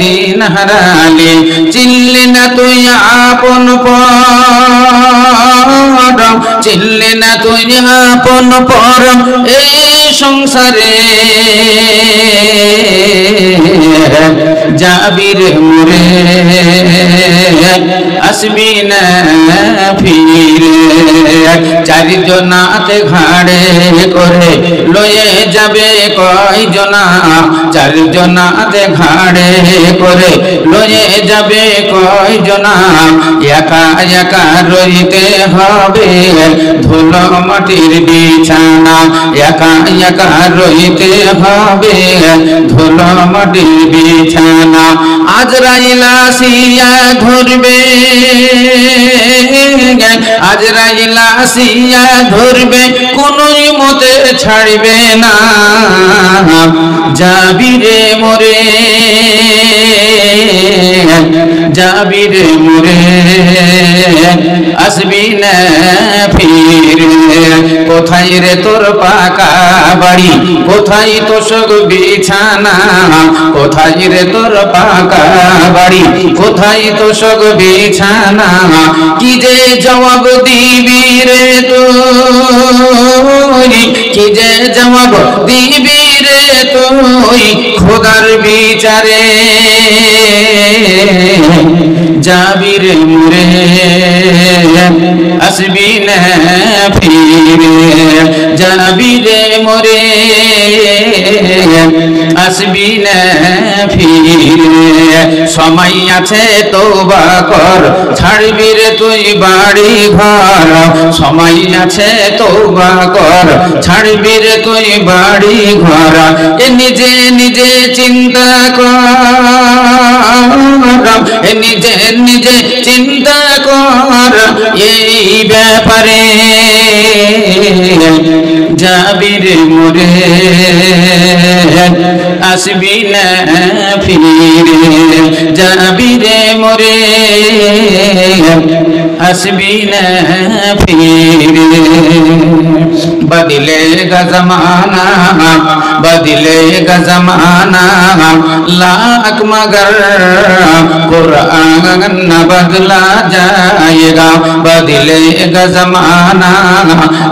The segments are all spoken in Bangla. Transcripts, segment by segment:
দিন হারালি চিনলি না তুই আপন পর, চিনলি না তুই আপন পর এই সংসারে যাবি রে মোরে আসবি না ফিরে। চারজনাতে ঘাড়ে করে লয়ে যাবে কয়জনা, চারজনাতে ঘাড়ে করে লয়ে যাবে কয়জনা। একা একা রইতে হবে ধুলো মাটির বিছানা, একা একা রইতে হবে ধুলো মাটির বিছানা। আজরাইল আসিয়া ধরবে, আজরাইল আসিয়া ধরবে কোনই মতে ছাড়বে না। যাবি রে মোরে, যাবি রে মোরে আসবি না ফিরে। কোথায় রে তোর পাকা বাড়ি, কোথায় তোষক বিছানা, কোথায় রে তোর পাকা বাড়ি, কোথায় তোষক বিছানা। কি যে জবাব দিবি রে তুই, কি যে জবাব দিবি রে তুই খোদার বিচারে। যাবি রে মোরে আসবি না ফিরে, যাবি রে মোরে আসবি না ফিরে। সময় আছে তওবা কর, ছাড়বি রে তুই বাড়ি ঘর। সময় আছে তওবা কর, ছাড়বি রে তুই বাড়ি ঘর। এ নিজে নিজে চিন্তা কর, এ নিজে নিজে চিন্তা কর এই ব্যাপারে। যাবি রে মোরে আসবি না ফিরে, যাবি রে মোরে আসবি না ফিরে। बदलेगा जमाना, बदलेगा जमाना लाख मगर कुरान न बदला जाएगा। बदलेगा जमाना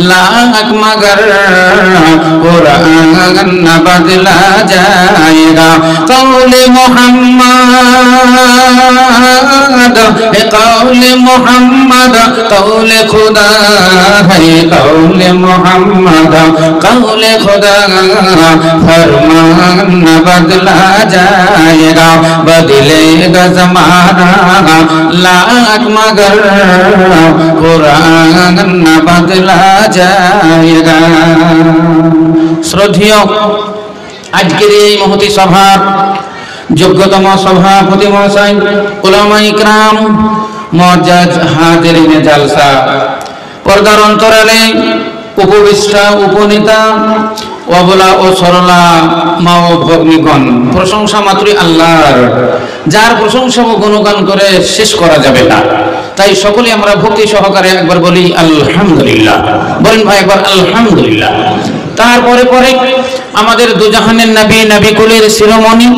लाख मगर कुरान न बदला जाएगा। कौले मोहम्मद, कौले मोहम्मद कौले खुदा है। कौले मोहम्मद कौले खुदा फरमान न बदला जाएगा। बदलेगा जमाना लाख मगर कुरान न बदला जाएगा। শ্রদ্ধেয় আজকের এই মহতী সভার যোগ্যতম সভাপতি মহাশয়, উলামা ইকরাম, মুআজ্জাজ হাজিরিনে জালসা, পর্দার অন্তরালে উপবিষ্টা উপনেতা, অবলা ও সরলা মা ও ভগ্নীগণ, প্রশংসা মাত্রই আল্লাহর, যার প্রশংসা ও গুণগান করে শেষ করা যাবে না। তাই সকলে আমরা ভক্তি সহকারে একবার বলি আলহামদুলিল্লাহ। বলেন ভাই একবার আলহামদুলিল্লাহ। তারপরে পরে আমাদের দুজাহানের নবী, নবী কুলের শিরোমণি,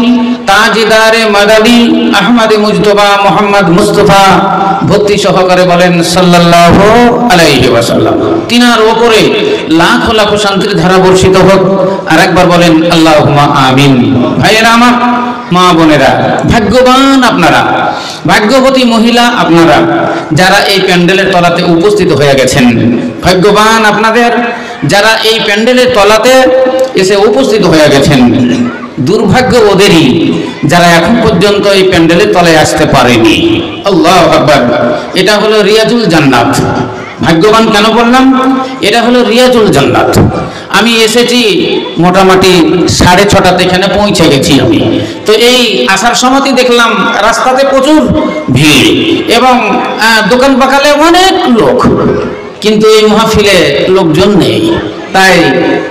তাজদারে মাদানী আহমদ মুজতবা মোহাম্মদ মুস্তফা ভক্তি সহকারে বলেন সাল্লাল্লাহু আলাইহি ওয়াসাল্লাম। তিনার উপরে লাখ লাখ শান্তির ধারা বর্ষিত হোক। আর একবার বলেন আল্লাহুম্মা আমিন। ভাইয়েরা আমার, মা বোনেরা, ভাগ্যবান আপনারা, ভাগ্যবতী মহিলা আপনারা যারা এই প্যান্ডেলের তলাতে উপস্থিত হয়ে গেছেন। ভাগ্যবান আপনাদের যারা এই প্যান্ডেলের তলাতে এসে উপস্থিত হয়ে গেছেন। দুর্ভাগ্য ওদেরই যারা এখন পর্যন্ত এই প্যান্ডেলের তলায় আসতে পারেনি। আল্লাহু আকবার। এটা হলো রিয়াজুল জান্নাত। ভাগ্যবান কেন বললাম? এটা হলো রিয়াজুল জান্নাত। আমি এসেছি মোটামুটি 6:30 এখানে পৌঁছে গেছি আমি। তো এই আসার সময়তে দেখলাম রাস্তাতে প্রচুর ভিড় এবং দোকান পাকালে অনেক লোক, কিন্তু এই মাহফিলে লোকজন নেই। তাই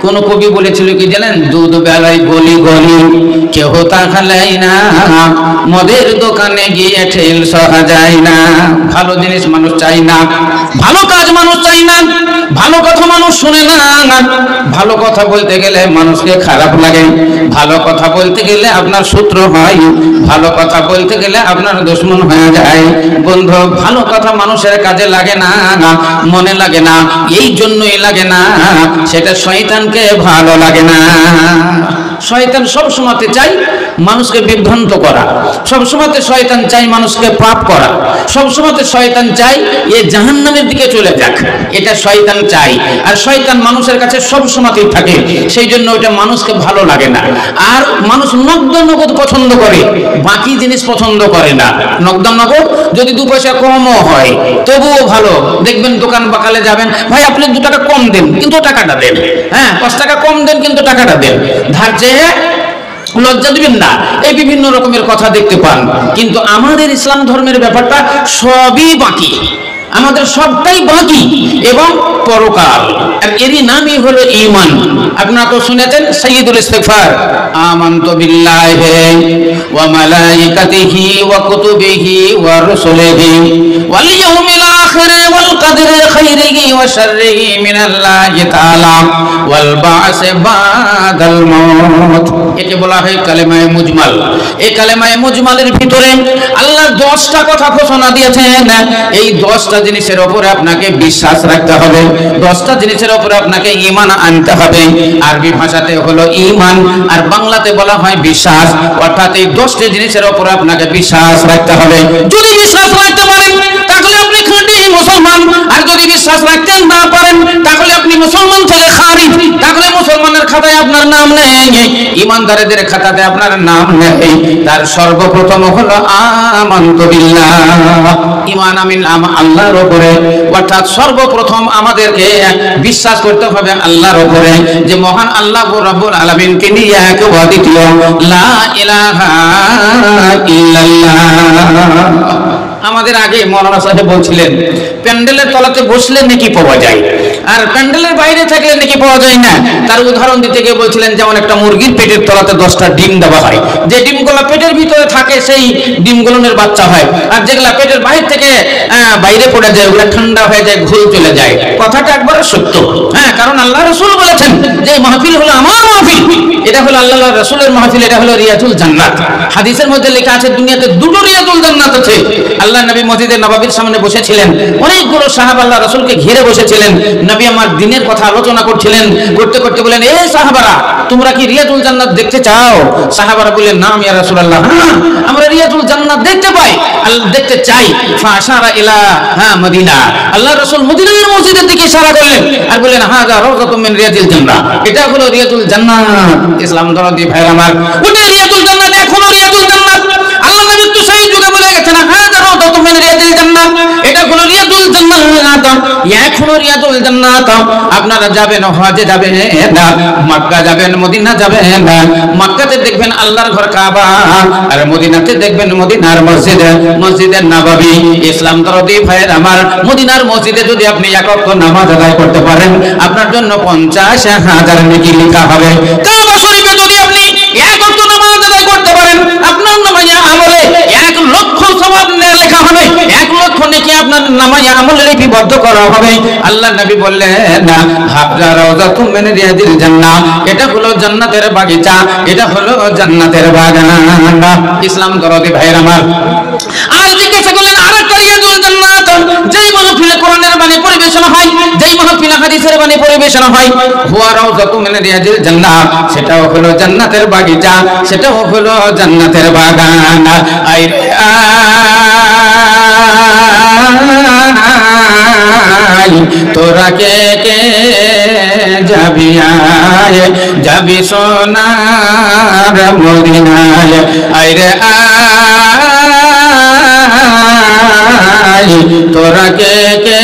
কোন কবি বলেছিল কি জানেন, দুধ বেলায় গলি গলি কেহ তা খালাই না, মদের দোকানে গিয়ে ঠেল সহা যায় না। ভালো জিনিস মানুষ চাই না, ভালো কাজ মানুষ চাই না, ভালো কথা মানুষ শুনে না। ভালো কথা বলতে গেলে মানুষকে খারাপ লাগে, ভালো কথা বলতে গেলে আপনার শত্রু হয়, ভালো কথা বলতে গেলে আপনার দুশমন হয়ে যায়। বন্ধু, ভালো কথা মানুষের কাজে লাগে না, মনে লাগে না। এই জন্যই লাগে না, সেটা শয়তানকে ভালো লাগে না। শয়তান সব সময়তে চাই মানুষকে বিভ্রান্ত করা, সব সময়তে শয়তান চাই মানুষকে পাপ করা, সব সময়তে শয়তান চাই এ জাহান্নামের দিকে চলে যাক, এটা শয়তান চাই। আর শয়তান মানুষের কাছে সব সময়তেই থাকে, সেই জন্য ওটা মানুষকে ভালো লাগে না। আর মানুষ নগদ নগদ পছন্দ করে, বাকি জিনিস পছন্দ করে না। নগদ নগদ যদি 2 পয়সা কমও হয় তবুও ভালো। দেখবেন দোকান বাকালে যাবেন, ভাই আপনি 2 টাকা কম দেন কিন্তু টাকাটা দেন, হ্যাঁ 5 টাকা কম দেন কিন্তু টাকাটা দেন, ধার চেয়ে লজ্জা দিবেন না, এই বিভিন্ন রকমের কথা দেখতে পান। কিন্তু আমাদের ইসলাম ধর্মের ব্যাপারটা সবই বাকি, আমাদের সবটাই বাকি এবং পরকাল। আর এরই নামই হলো ঈমান। আপনারা তো শুনেছেন সাইয়্যিদুল ইস্তিগফার, আমানতু বিল্লাহি ওয়া মালাইকাতিহি ওয়া কুতুবিহি ওয়া রুসুলিহি ওয়াল ইয়াউমিল আখির ওয়াল কদরি খাইরিহি ওয়া শাররিহি মিনাল্লাহি তাআলা ওয়াল বা'সি বাদাল মাউত। একে বলা হয় কালেমায়ে মুজমাল। এই কালেমায়ে মুজমালের ভিতরে আল্লাহ 10টা কথা ঘোষণা দিয়েছেন। এই 10টা জিনিসের উপরে আপনাকে বিশ্বাস রাখতে হবে, 10টা জিনিসের উপরে আপনাকে ঈমান আনতে হবে। আরবি ভাষাতে হলো ঈমান আর বাংলাতে বলা হয় বিশ্বাস। অর্থাৎ এই 10টি জিনিসের উপরে আপনাকে বিশ্বাস রাখতে হবে। যদি বিশ্বাস রাখতে পারেন তাহলে আপনি খাঁটি মুসলমান, আর যদি বিশ্বাস রাখতে না পারেন তাহলে আপনি মুসলমান থেকে খারিজ, তাহলে মুসলমানের খাতায় আপনার নাম নেই, ঈমানদারদের খাতাতে আপনার নাম নেই। তার সর্বপ্রথম হলো আমানতু বিল্লাহ, ঈমান আমিন আল্লাহর উপরে। অর্থাৎ সর্বপ্রথম আমাদেরকে বিশ্বাস করতে হবে আল্লাহর উপরে, যে মহান আল্লাহ রাব্বুল আলামিন তিনি এক ও অদ্বিতীয়, লা ইলাহা ইল্লাল্লাহ। আমাদের আগে মৌলানা সাহেব বলছিলেন প্যান্ডেলের তলাতে বসলে নাকি পাওয়া যায়, আর প্যান্ডেলের বাইরে থাকলে নাকি পাওয়া যায় না। তার উদাহরণ দিতে গিয়ে বলছিলেন যেমন একটা মুরগির পেটের তলাতে 10টা ডিম দেওয়া হয়, যে ডিমগুলো পেটের ভিতরে থাকে সেই ডিমগুলোর বাচ্চা হয়, আর যেগুলা পেটের বাইরে থেকে বাইরে পড়ে যায় ওগুলা ঠান্ডা হয়ে যায়, ঘুল চলে যায়। কথাটা একবারে সত্য, হ্যাঁ, কারণ আল্লাহ রাসূল বলেছেন যে মাহফিল হলো আমার মাহফিল, এটা হলো আল্লাহ রাসূলের মাহফিল, এটা হলো রিয়াজুল জান্নাত। হাদিসের মধ্যে লেখা আছে দুনিয়াতে 2টো রিয়াজুল জান্নাত আছে। আল্লাহ নবী মসজিদে নববীর সামনে বসেছিলেন, অনেকগুলো সাহাবা আল্লাহ রাসূলকে ঘিরে বসেছিলেন। নবী আমার দিনের কথা আলোচনা করছিলেন, করতে করতে বলেন, এ সাহাবারা তোমরা কি রিয়াজুল জান্নাত দেখতে চাও? সাহাবারা বললেন, নাম ইয়া রাসূলুল্লাহ, হ্যাঁ আমরা রিয়াজুল জান্নাত দেখতে পাই, দেখতে চাই। ফাশারা ইলা মদিনা, আল্লাহ রাসূল মদিনার মসজিদের দিকে ইশারা করলেন আর বললেন, হাযা রাওযাতুম মিন রিয়াজিল জান্নাহ, এটা হলো রিয়াজুল জান্নাত। ইসলাম ধর্মী ভাইরা আমার, ওটা রিয়াজুল জান্নাত, এখনো রিয়াজুল জান্নাত। আল্লাহ নবী তো সেই যুগে বলে গেছেন, হাযা রাওযাতুম মিন রিয়াজিল জান্নাহ, এটা হলো রিয়াজুল জান্নাত, এখনো রিয়াজুল জান্নাত। আপনারা যাবেন হজে যাবেন না, মক্কা যাবেন, মদিনা যাবেন না। মক্কাতে দেখবেন আল্লাহর ঘর কাবা, আর মদিনাতে দেখবেন মদিনার মসজিদ, মসজিদের নববী। ইসলাম ধর্মী ভাইরা আমার, মদিনার মসজিদে যদি আপনি এক ওয়াক্ত নামাজ আদায় করতে পারেন আপনার জন্য 50,000 নেকি লেখা হবে। কাবা শরীফে যদি আপনি এক ওয়াক্ত নামাজ আদায় করতে পারেন আপনার নামায়ে আমলে 1 লক্ষ সওয়াব লেখা হবে, 1 লক্ষ নেকি আপনার নামায়ে আমলে লিপিবদ্ধ করা হবে। আল্লাহ নবী বললেন, হাযা রাওযাতুম মিন রিয়াজিল জান্নাহ, এটা হলো জান্নাতের বাগিচা, এটা হলো জান্নাতের বাগান। ইসলাম ধর্মী ভাইরা আমার, আর জিজ্ঞাসা করলেন আরেকটা রিয়াজুল জান্নাত, যেই মাহফিলে কোরআনের বাণী পরিবেশনা হয়, যেই মাহফিলে হাদিসের বাণী পরিবেশনা হয়, হুয়া রাওযাতুম মিন রিয়াজিল জান্নাহ, সেটাও হলো জান্নাতের বাগিচা, সেটাও হলো জান্নাতের বাগান। তোরা কে কে যাবি আয়, যাবি সোনার মদিনায়, আইরে আয় তোরা কে কে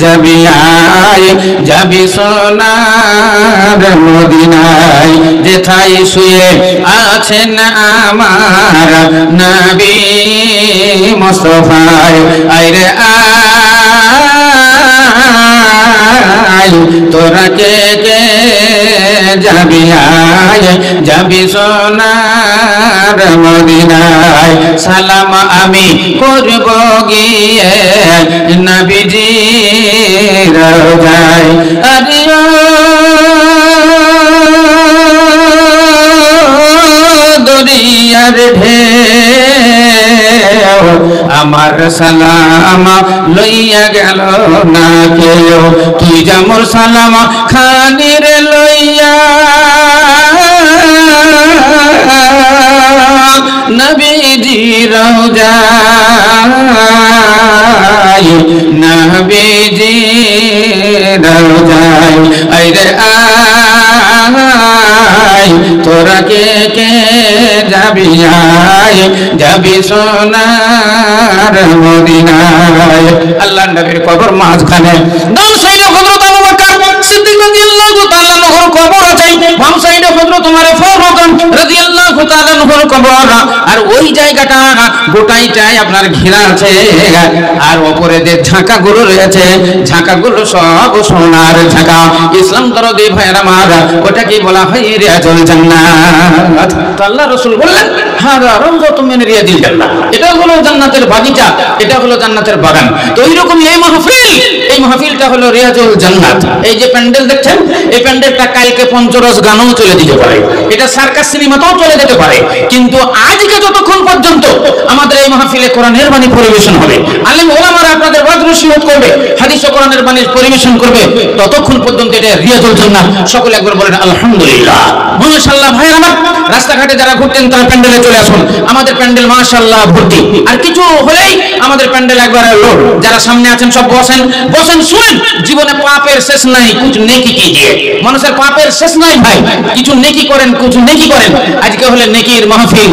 যাবি আয়, যাবি সোনার মদিনায়, যেথায় শুয়ে আছেন আমার নবী মুস্তাফা, আইরে আয় তোরা কে কে যাবি আয় যাবি সোনার মদিনায় সালাম আমি করব গিয়ে নবীজির রওজায় আরে দরিয়ার ঢেউ আমার সালাম লইয়া গেল না কেউ তুই যেমন সালাম খানির লইয়া নবীজি রওজায় নবীজি রওজায় আইরে আয় তোরা কে কে যাবি আয় যাবি সোনার মদিনায় আল্লাহর নবীর কবর মাঝখানে ডান সাইডে হযরত আবু বকর সিদ্দিক রাদিয়াল্লাহু তাআলা আনহুর কবর আছে বাম সাইডে হযরত ওমর ফারুক রাদিয়াল্লাহু তাআলা আনহুর কবর আর ওই জায়গাটা গোটাইটাই আপনার ঘেরা আছে আর উপরে যে ঝাঁকাগুলো রয়েছে ঝাঁকাগুলো সব সোনার ঝাঁকা ইসলাম দরদি ভাইরা আমার ওটাকে বলা হয় রিয়াজুল জান্নাত তো আল্লাহ রাসূল বললেন হাযা রাওযাতুম মিন রিয়াজিল জান্নাহ এটা হলো জান্নাতের বাগিচা এটা হলো জান্নাতের বাগান তো এইরকম এই মাহফিলটা হলো রিয়াজুল জান্নাত এই যে প্যান্ডেল দেখছেন এই প্যান্ডেলটা কালকে পঞ্চরস গানও চলে দিতে পারে এটা সার্কাস সিনেমাতেও চলে যেতে পারে কিন্তু আজকে যতক্ষণ পর্যন্ত আমাদের এই মাহফিলে কোরআনের বাণী পরিবেশন হবে আলেম ওলামারা আপনাদের ওয়াজ নসিহত করবে হাদিস ও কোরআনের বাণী পরিবেশন করবে ততক্ষণ পর্যন্ত এটা রিয়াজুল জান্নাত সকলে একবার বলেন আলহামদুলিল্লাহ মাশাআল্লাহ ভাই আমার রাস্তাঘাটে যারা ঘুরতেন তারা প্যান্ডেলে চলে আসুন আমাদের প্যান্ডেল মাশাআল্লাহ ভর্তি আর কিছু হলেই আমাদের প্যান্ডেল একবারে লোড যারা সামনে আছেন সব বসেন বসেন শুনেন জীবনে পাপের শেষ নাই কিছু নেকি কিজিয়ে মানুষের পাপের শেষ নাই ভাই কিছু নেকি করেন কিছু নেকি করেন আজকে হলে নেকির মাহফিল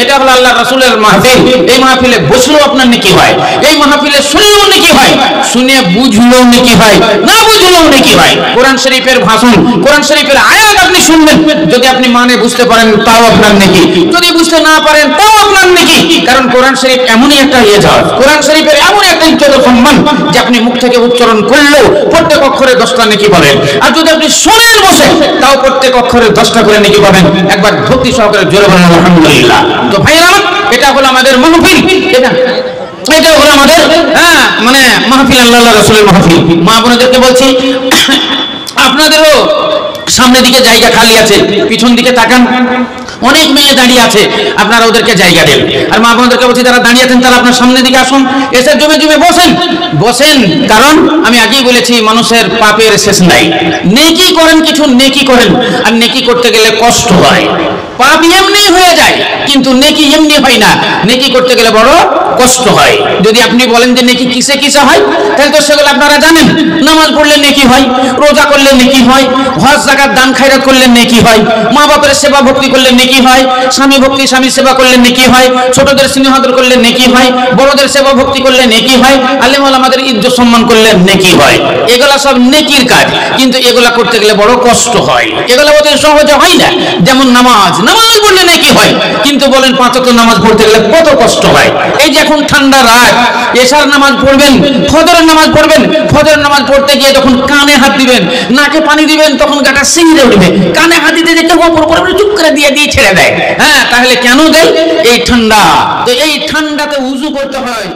এটা হলো আল্লাহ রাসূলের মাহফিল এই মাহফিলে বসলেও আপনার নেকি হয় এই মাহফিলে শুনলেও নেকি হয় শুনে বুঝলেও নেকি হয় না বুঝলেও নেকি হয় কোরআন শরীফের ভাষণ কোরআন শরীফের আয়াত আপনি শুনবেন যদি আপনি মানে বুঝতে পারেন তাও আপনার নেকি যদি বুঝতে না পারেন তাও আপনার নেকি কারণ কোরআন শরীফ এমনই একটা ইজাজ কোরআন শরীফের এমন একটা ইজ্জত সম্মান যে আপনি মুখ থেকে উচ্চারণ করলেও প্রত্যেক অক্ষরে 10টা নেকি পাবেন আর যদি আপনি শুনেন বসে তাও প্রত্যেক অক্ষরে 10টা করে নেকি পাবেন একবার ভক্তি সহকারে জোরে বলেন আলহামদুলিল্লাহ তো ভাইরা এটা হলো আমাদের মাহফিল এটা হলো আমাদের মানে মাহফিল আল্লাহ রাসূলের মাহফিল মা বোনদেরকে বলছি আপনাদেরও সামনের দিকে জায়গা খালি আছে পিছন দিকে তাকান অনেক মেয়ে দাঁড়িয়ে আছে আপনারা ওদেরকে জায়গা দেন আর মা বোনদেরকে বলছি যারা দাঁড়িয়ে আছেন তারা আপনার সামনের দিকে আসুন এসে জমে জমে বসেন কারণ আমি আগেই বলেছি মানুষের পাপের শেষ নাই নেকি করেন কিছু নেকি করেন আর নেকি করতে গেলে কষ্ট হয় পাপ এমনি হয়ে যায় কিন্তু নেকি এমনি হয় না নেকি করতে গেলে বড় কষ্ট হয় যদি আপনি বলেন যে নেকি কিসে কিসে হয় তাহলে তো সেগুলো আপনারা জানেন নামাজ পড়লে নেকি হয় রোজা করলে নেকি হয় হজ যাকাত দান খায়রাত করলে নেকি হয় মা বাবার সেবা ভক্তি করলে নেকি হয় স্বামী ভক্তি স্বামী সেবা করলে নেকি হয় ছোটদের স্নেহ আদর করলে নেকি হয় বড়দের সেবা ভক্তি করলে নেকি হয় আলেম ওলামাদের ইজ্জত সম্মান করলে নেকি হয় এগুলা সব নেকির কাজ কিন্তু এগুলা করতে গেলে বড় কষ্ট হয় এগুলা অতি সহজে হয় না যেমন নামাজ পড়লে নেকি হয় কিন্তু বলেন 5 ওয়াক্ত নামাজ পড়তে গেলে কত কষ্ট হয় এই যে এখন ঠান্ডা রাত এশার নামাজ পড়বেন ফজরের নামাজ পড়বেন ফজরের নামাজ পড়তে গিয়ে যখন কানে হাত দিবেন নাকে পানি দিবেন তখন গাটা শিংড়ে উঠবে কানে হাত দিতে যেতে উপর করে চুপ করে দিয়ে ছেড়ে দেয় তাহলে কেন দেয় এই ঠান্ডা তো এই ঠান্ডাতে উযু করতে হয়